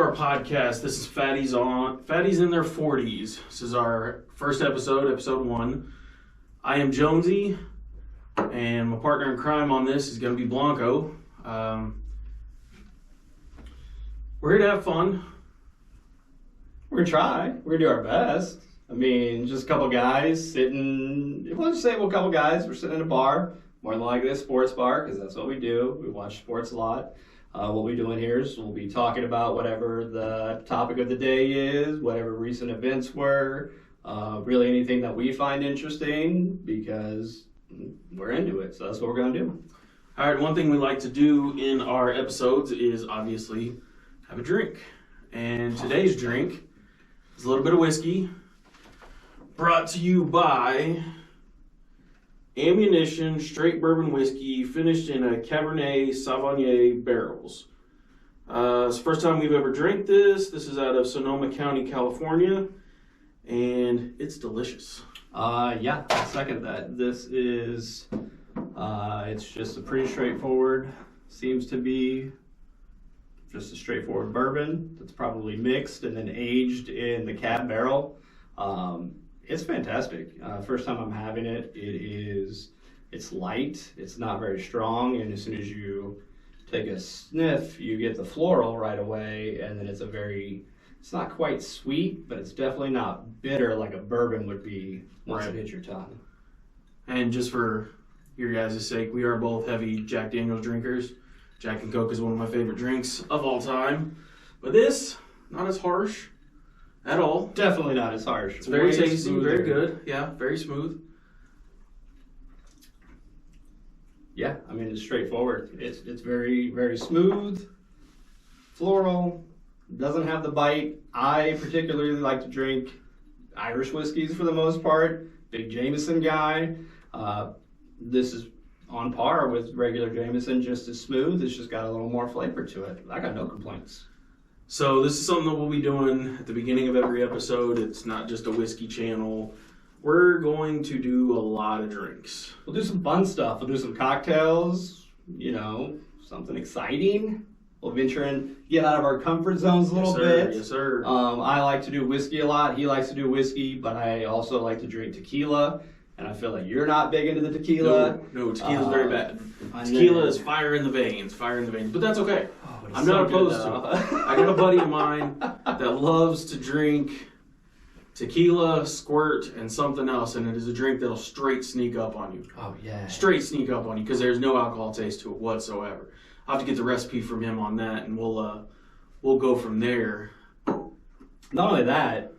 our podcast. This is Fatties in their 40s. This is our first episode 1. I am Jonesy, and my partner in crime on this is going to be Blanco. We're here to have fun. We're going to try. We're going to do our best. I mean, just a couple guys sitting, we'll just say a couple guys. We're sitting in a bar, more than likely a sports bar, because that's what we do. We watch sports a lot. What we're doing here is we'll be talking about whatever the topic of the day is, whatever recent events were, really anything that we find interesting, because we're into it. So that's what we're going to do. All right, one thing we like to do in our episodes is obviously have a drink. And today's drink is a little bit of whiskey, brought to you by Ammunition Straight Bourbon Whiskey, finished in a Cabernet Sauvignon barrels. It's the first time we've ever drank this. This is out of Sonoma County, California, and it's delicious. Yeah, I second that. This is, it's just a pretty straightforward, seems to be just a straightforward bourbon that's probably mixed and then aged in the cab barrel. It's fantastic. First time I'm having it. It's light. It's not very strong, and as soon as you take a sniff, you get the floral right away, and then it's not quite sweet, but it's definitely not bitter like a bourbon would be once it hits your tongue. And just for your guys' sake, we are both heavy Jack Daniels drinkers. Jack and Coke is one of my favorite drinks of all time. But this, not as harsh at all. Definitely not as harsh. It's very tasty, smoother. Very good. Yeah, very smooth. Yeah, I mean, it's straightforward. It's very, very smooth, floral, doesn't have the bite. I particularly like to drink Irish whiskeys for the most part. Big Jameson guy. This is on par with regular Jameson, just as smooth. It's just got a little more flavor to it. I got no complaints. So this is something that we'll be doing at the beginning of every episode. It's not just a whiskey channel. We're going to do a lot of drinks. We'll do some fun stuff. We'll do some cocktails, something exciting. We'll venture in, get out of our comfort zones a little bit. Yes, sir. I like to do whiskey a lot. He likes to do whiskey, but I also like to drink tequila. And I feel like you're not big into the tequila. No, tequila's very bad. Tequila is fire in the veins. But that's okay. I'm not opposed to it. I got a buddy of mine that loves to drink tequila, squirt, and something else, and it is a drink that'll straight sneak up on you. Oh, yeah. Straight sneak up on you, because there's no alcohol taste to it whatsoever. I'll have to get the recipe from him on that, and we'll go from there. Not only that,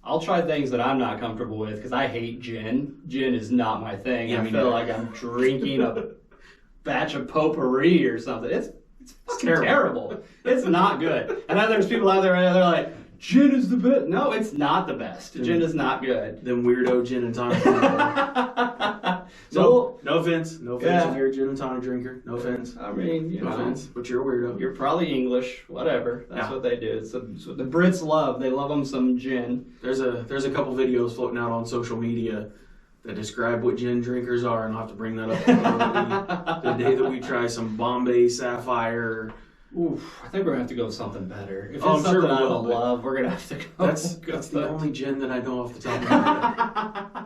I'll try things that I'm not comfortable with, because I hate gin. Gin is not my thing. Yeah, I feel like I'm drinking a batch of potpourri or something. It's fucking terrible. It's not good. And then there's people out there, they're like, gin is the best. No, it's not the best. Gin is not good. Them weirdo gin and tonic. No offense. No offense if you're a gin and tonic drinker. No offense. I mean, no offense, but you're a weirdo. You're probably English. Whatever. That's what they do. It's what the Brits love. They love them some gin. There's a couple videos floating out on social media that describe what gin drinkers are, and I'll have to bring that up the day that we try some Bombay Sapphire. Oof, I think we're going to have to go with something better. If it's something I don't love, we're going to have to go. That's the only gin that I know off the top of my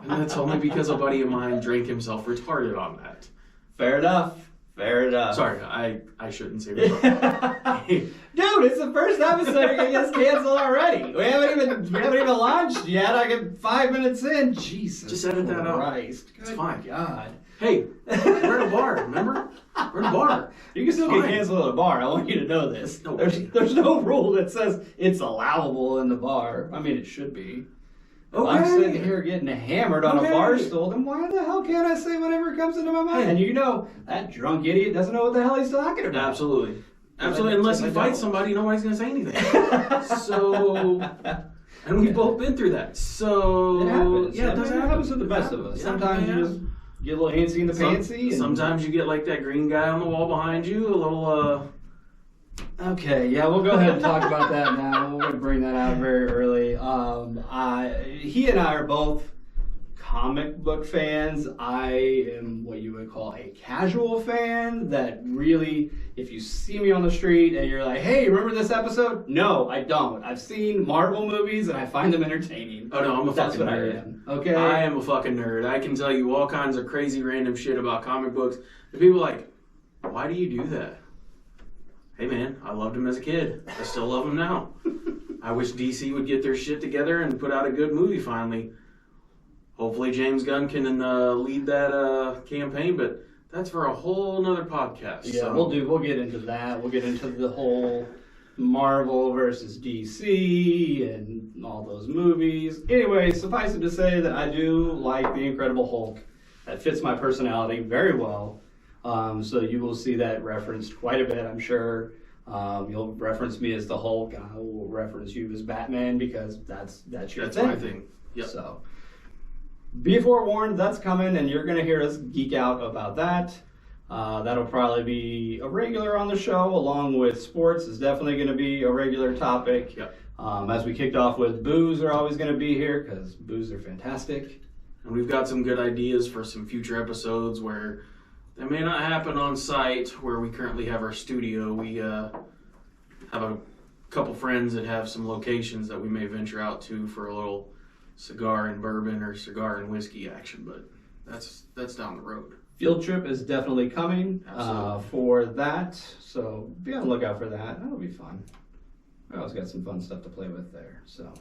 head. And that's only because a buddy of mine drank himself retarded on that. Fair enough. Sorry, I shouldn't say retarded. Dude, it's the first episode. It gets canceled already. We haven't even launched yet. I get 5 minutes in. Jesus. Just edit that out. Christ. It's fine. God. Hey, we're at a bar, remember? We're at a bar. You can still get canceled at a bar. I want you to know this. No, there's no rule that says it's allowable in the bar. I mean, it should be. If I'm sitting here getting hammered on a bar stool, then why the hell can't I say whatever comes into my mind? And that drunk idiot doesn't know what the hell he's talking about. Absolutely. Unless he fights somebody, nobody's going to say anything. And we've both been through that. So, it happens. Yeah, it happens with the best of us. Sometimes you just get a little handsy in the pantsy. Sometimes you get like that green guy on the wall behind you, a little, Okay, yeah, we'll go ahead and talk about that now. We're going to bring that out very early. He and I are both comic book fans. I am what you would call a casual fan that really, if you see me on the street and you're like, hey, remember this episode? No, I don't. I've seen Marvel movies and I find them entertaining. Oh no, I'm a fucking nerd. I am. Okay? I am a fucking nerd. I can tell you all kinds of crazy random shit about comic books. And people are like, why do you do that? Hey man, I loved him as a kid. I still love him now. I wish DC would get their shit together and put out a good movie finally. Hopefully James Gunn can lead that campaign, but that's for a whole nother podcast. Yeah, so. we'll get into that. We'll get into the whole Marvel versus DC and all those movies. Anyway, suffice it to say that I do like The Incredible Hulk. That fits my personality very well. So you will see that referenced quite a bit, I'm sure. You'll reference me as the Hulk, and I will reference you as Batman because that's your That's thing. my thing. Yep. So be forewarned, that's coming, and you're going to hear us geek out about that. That'll probably be a regular on the show, along with sports is definitely going to be a regular topic. Yep. As we kicked off with, booze are always going to be here because booze are fantastic. And we've got some good ideas for some future episodes where they may not happen on site where we currently have our studio. We have a couple friends that have some locations that we may venture out to for a little cigar and bourbon or cigar and whiskey action, but that's down the road. Field trip is definitely coming Absolutely. for that, so be on the lookout for that. That'll be fun. I always got some fun stuff to play with there. So,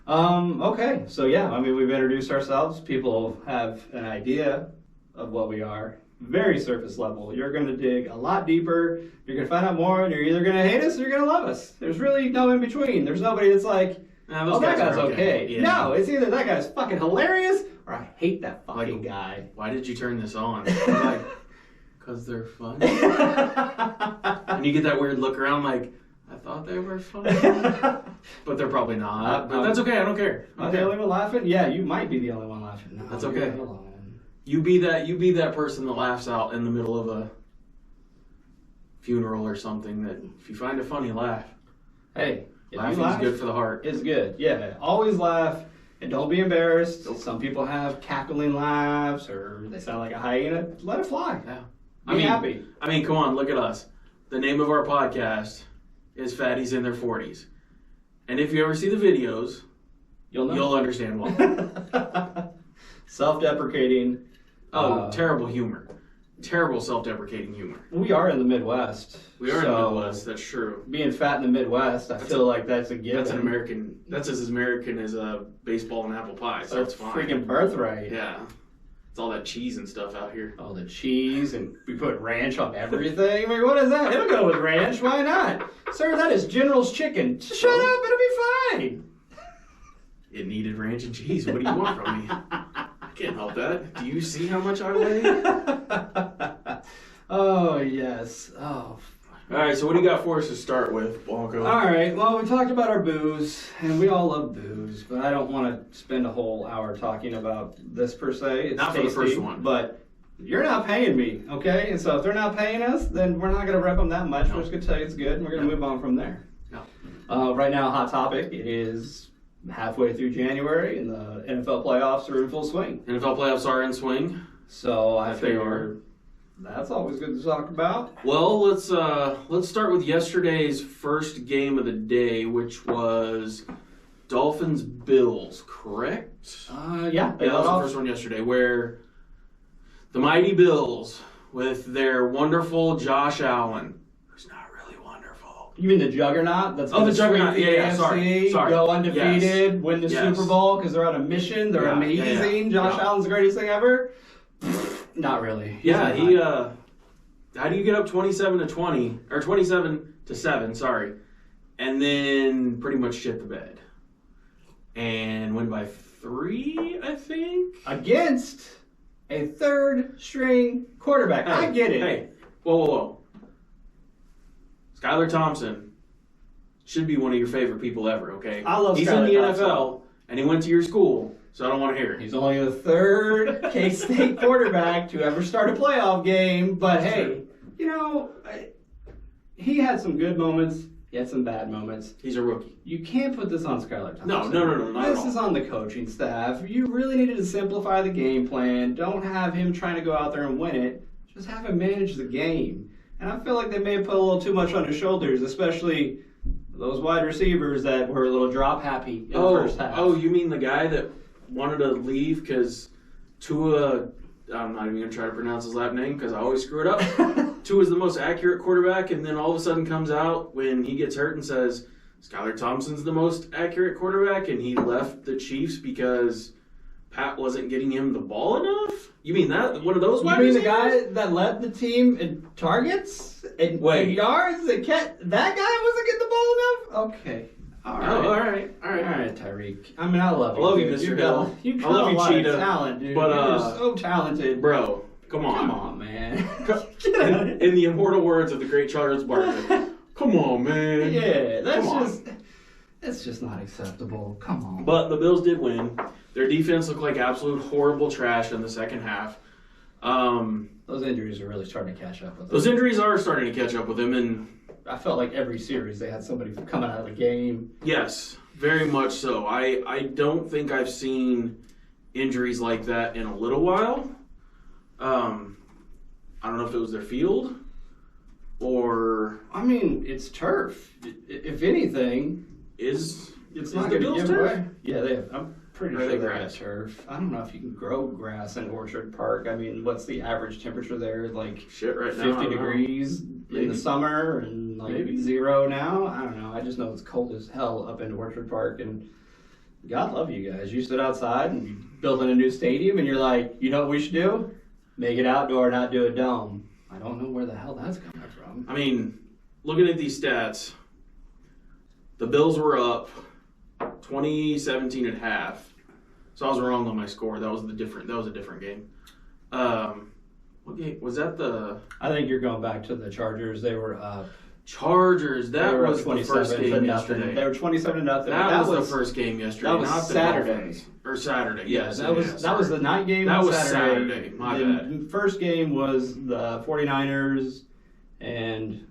okay, so yeah, I mean, we've introduced ourselves. People have an idea of what we are. Very surface level. You're going to dig a lot deeper. You're going to find out more, and you're either going to hate us or you're going to love us. There's really no in between. There's nobody that's like, Those oh, that guy's are okay. Yeah. No, it's either that guy's fucking hilarious or I hate that fucking guy. Why did you turn this on? I'm like, because they're fun. And you get that weird look around like, I thought they were fun. But they're probably not. But that's okay. I don't care. Am I the only one laughing? Yeah, you might be the only one laughing. No, That's you're okay. not alone. You be that person that laughs out in the middle of a funeral or something. That if you find it funny, laugh. Hey, if Laughing's you laugh, good for the heart. it's good. Yeah, always laugh and don't be embarrassed. Nope. Some people have cackling laughs or they sound like a hyena. Let it fly. Yeah. Be happy. I mean, come on, look at us. The name of our podcast is Fatties in Their 40s. And if you ever see the videos, You'll know. you'll understand why. Self-deprecating. Terrible humor. Terrible self-deprecating humor. We are in the Midwest. We are in the so Midwest, that's true. Being fat in the Midwest, I feel like that's a given. That's an American, that's as American as baseball and apple pie, so it's fine. Freaking birthright. Yeah. It's all that cheese and stuff out here. Oh, the cheese, and we put ranch on everything. I mean, what is that? It'll go with ranch. Why not? Sir, that is General's chicken. Just shut up. It'll be fine. It needed ranch and cheese. What do you want from me? I can't help that. Do you see how much I weigh? Oh, yes. Oh. All right, so what do you got for us to start with, Blanco? All right. Well, we talked about our booze, and we all love booze, but I don't want to spend a whole hour talking about this per se. It's Not for the tasty, first one. But you're not paying me, okay? And so if they're not paying us, then we're not going to rep them that much. No. We're just going to tell you it's good, and we're going to move on from there. No. Right now, hot topic. It is halfway through January, and the NFL playoffs are in full swing. NFL playoffs are in swing. So I If they figure that's always good to talk about. Well, let's start with yesterday's first game of the day, which was Dolphins-Bills, correct? Yeah. Yeah, that was the first one yesterday, where the mighty Bills, with their wonderful Josh Allen, who's not really wonderful. You mean the Juggernaut? That's Oh, gonna the Juggernaut. sweep the Yeah, AFC, sorry. go undefeated, win the Yes. Super Bowl because they're on a mission. They're Yeah, amazing. yeah. Josh Allen's the greatest thing ever. Not really. He's Yeah, not. how do you get up 27-20 or 27-7? Sorry, and then pretty much shit the bed and win by 3, I think. Against a third string quarterback. I get it. Hey, whoa. Skylar Thompson should be one of your favorite people ever. Okay, I love He's Skylar in the Thompson. NFL and he went to your school, so I don't want to hear it. He's only the third K-State quarterback to ever start a playoff game, but hey, you know, he had some good moments. He had some bad moments. He's a rookie. You can't put this on Skylar Thompson. No, not at all. This is on the coaching staff. You really needed to simplify the game plan. Don't have him trying to go out there and win it. Just have him manage the game. And I feel like they may have put a little too much on his shoulders, especially those wide receivers that were a little drop happy in the first half. Oh, you mean the guy that wanted to leave because Tua, I'm not even going to try to pronounce his last name because I always screw it up. Tua is the most accurate quarterback, and then all of a sudden comes out when he gets hurt and says, Skylar Thompson's the most accurate quarterback, and he left the Chiefs because Pat wasn't getting him the ball enough? You mean that? One of those wide receivers? You mean the guy that led the team in targets and yards? That guy wasn't getting the ball enough? Okay. All right, Tyreek. I mean, I love you. I love you, Mr. Hill. You got a lot of talent, dude. But, you're so talented. Bro, come on. Come on, man. In the immortal words of the great Charles Barkley, come on, man. Yeah, that's just not acceptable. Come on. But the Bills did win. Their defense looked like absolute horrible trash in the second half. Those injuries are really starting to catch up with them. Those injuries are starting to catch up with them, and I felt like every series they had somebody coming out of the game. Yes, very much so. I don't think I've seen injuries like that in a little while. I don't know if it was their field or... I mean, it's turf. If anything... It's not the Bills turf? Away. Yeah, I'm pretty sure they have turf. I don't know if you can grow grass in Orchard Park. I mean, what's the average temperature there? Like shit right now, 50 degrees in the summer and like 0 now? I don't know. I just know it's cold as hell up in Orchard Park, and God love you guys. You stood outside and you building a new stadium, and you're like, you know what we should do? Make it outdoor, not do a dome. I don't know where the hell that's coming from. I mean, looking at these stats, the Bills were up 2017 at half. So I was wrong on my score. That was a different game. What game was that? I think you're going back to the Chargers. They were up. Chargers. That was the first game yesterday. They were 27-0. That was the first game yesterday. That was not Saturday. Or Saturday. Yes. That was the night game. That on was Saturday. My bad. The first game was the 49ers and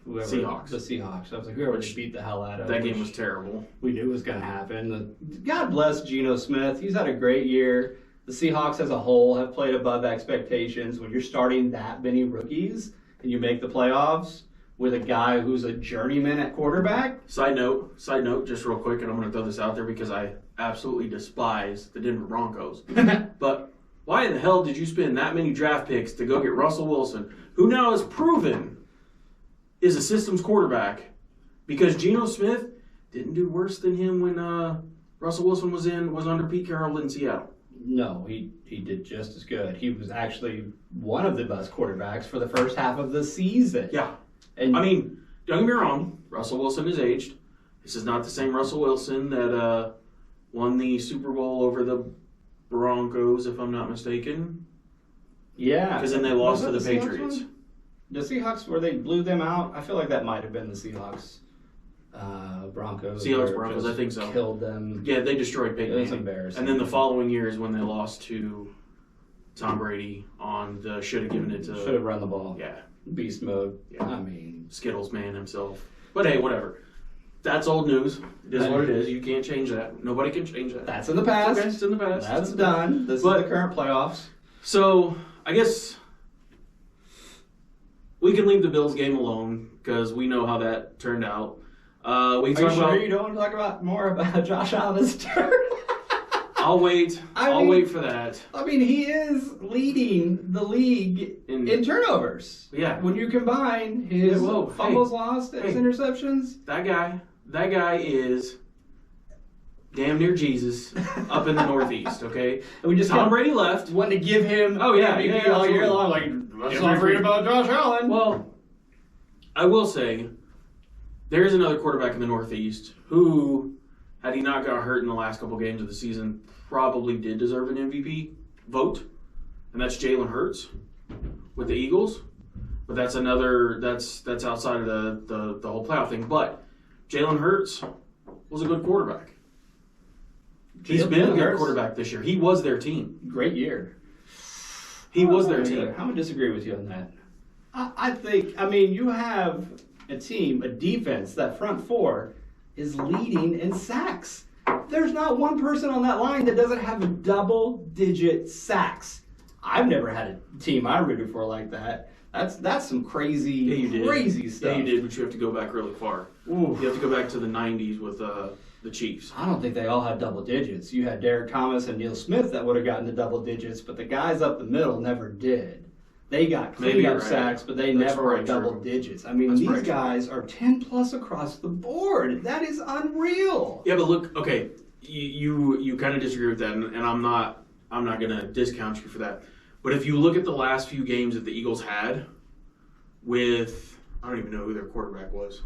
whoever. Seahawks. The Seahawks. I was like, whoever just beat the hell out of them. That game was terrible. We knew it was going to happen. God bless Geno Smith. He's had a great year. The Seahawks as a whole have played above expectations. When you're starting that many rookies and you make the playoffs with a guy who's a journeyman at quarterback. Side note, just real quick, and I'm going to throw this out there because I absolutely despise the Denver Broncos. But why in the hell did you spend that many draft picks to go get Russell Wilson, who now is proven is a systems quarterback? Because Geno Smith didn't do worse than him when Russell Wilson was under Pete Carroll in Seattle. No, he did just as good. He was actually one of the best quarterbacks for the first half of the season. Yeah. And I mean, don't get me wrong, Russell Wilson is aged. This is not the same Russell Wilson that won the Super Bowl over the Broncos, if I'm not mistaken. Yeah. Because then they lost to the Patriots. The Seahawks, where they blew them out, I feel like that might have been the Seahawks. Broncos. Seahawks, Broncos, I think so. Killed them. Yeah, they destroyed Peyton It was Manning. embarrassing. And then the following year is when they lost to Tom Brady on the should have given it to... Should have run the ball. Yeah. Beast mode. Yeah. I mean... Skittles man himself. But hey, whatever. That's old news. It is what it is. You can't change that. Nobody can change that. That's in the past. It's in the past. That's done. This is the current playoffs. So, I guess we can leave the Bills game alone because we know how that turned out. Are you sure you don't want to talk about more about Josh Allen's turn? I'll wait. I'll wait for that. I mean, he is leading the league in turnovers. Yeah. When you combine his fumbles lost and his interceptions. That guy is damn near Jesus up in the Northeast, okay? And we just Tom Brady left. Wanted to give him all year long. Like, let's not forget about Josh Allen. Well, I will say, there is another quarterback in the Northeast who, had he not got hurt in the last couple games of the season, probably did deserve an MVP vote, and that's Jalen Hurts with the Eagles. But that's that's outside of the whole playoff thing. But Jalen Hurts was a good quarterback. He's been a good quarterback this year. He was their team. Great year. He was their team. I'm going to disagree with you on that. I think, you have a team, a defense, that front four, is leading in sacks. There's not one person on that line that doesn't have a double-digit sacks. I've never had a team I rooted for like that. That's some crazy, crazy stuff. Yeah, you did, but you have to go back really far. Ooh. You have to go back to the 90s with the Chiefs. I don't think they all had double digits. You had Derek Thomas and Neil Smith that would have gotten to double digits, but the guys up the middle never did. They got clean-up sacks, but they never were double digits. I mean, these guys are 10-plus across the board. That is unreal. Yeah, but look, okay, you kind of disagree with that, and I'm not going to discount you for that. But if you look at the last few games that the Eagles had with, I don't even know who their quarterback was.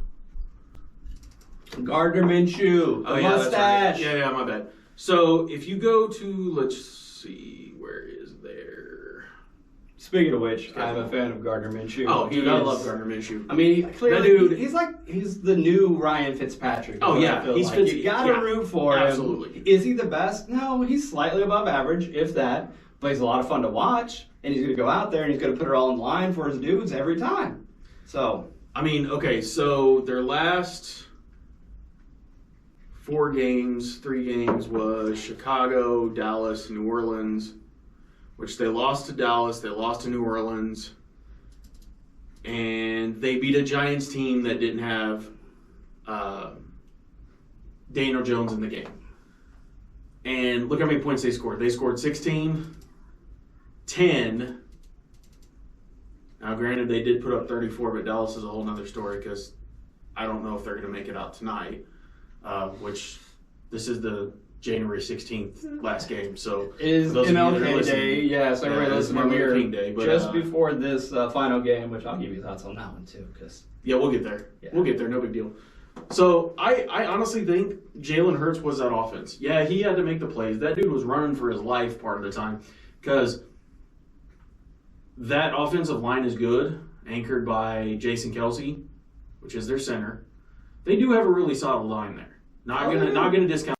Gardner Minshew, the mustache. That's right. Yeah, my bad. So if you go to, let's see, where is there? Speaking of which, I'm a fan of Gardner Minshew. Oh, dude, I love Gardner Minshew. I mean, clearly, he's the new Ryan Fitzpatrick. Oh, yeah. You got to root for him. Absolutely. Is he the best? No, he's slightly above average, if that. But he's a lot of fun to watch, and he's going to go out there and he's going to put it all in line for his dudes every time. So, I mean, okay, so their last 3 games was Chicago, Dallas, New Orleans, which they lost to Dallas, they lost to New Orleans, and they beat a Giants team that didn't have Daniel Jones in the game. And look how many points they scored. They scored 16, 10. Now, granted, they did put up 34, but Dallas is a whole nother story because I don't know if they're going to make it out tonight, which this is the January 16th last game. So is MLK Day. Yeah, so everybody listen to Martin King Day. But, just before this final game, which I'll give you thoughts on that one too. Yeah, we'll get there. Yeah. We'll get there. No big deal. So I honestly think Jalen Hurts was that offense. Yeah, he had to make the plays. That dude was running for his life part of the time because that offensive line is good, anchored by Jason Kelsey, which is their center. They do have a really solid line there. Not gonna discount.